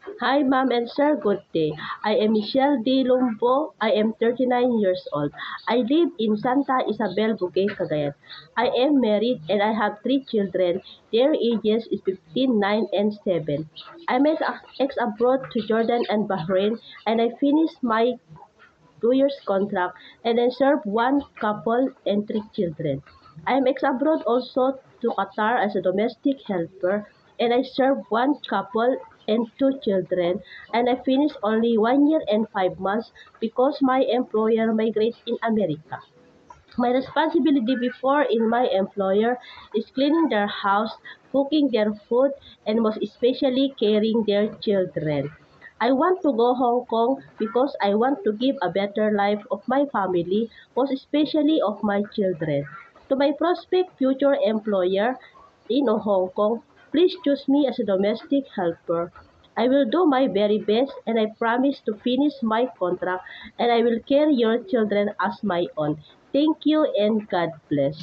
Hi, ma'am and sir. Good day. I am Michelle D. Lumbo. I am 39 years old. I live in Santa Isabel, Bugay, Cagayan. I am married and I have three children. Their ages is 15, 9, and 7. I met ex abroad to Jordan and Bahrain, and I finished my 2 years contract and then served one couple and three children. I am ex abroad also to Qatar as a domestic helper, and I served one couple and two children, and I finished only 1 year and 5 months because my employer migrated in America. My responsibility before in my employer is cleaning their house, cooking their food, and most especially caring their children. I want to go Hong Kong because I want to give a better life of my family, most especially of my children. To my prospect future employer in Hong Kong, please choose me as a domestic helper. I will do my very best and I promise to finish my contract and I will care your children as my own. Thank you and God bless.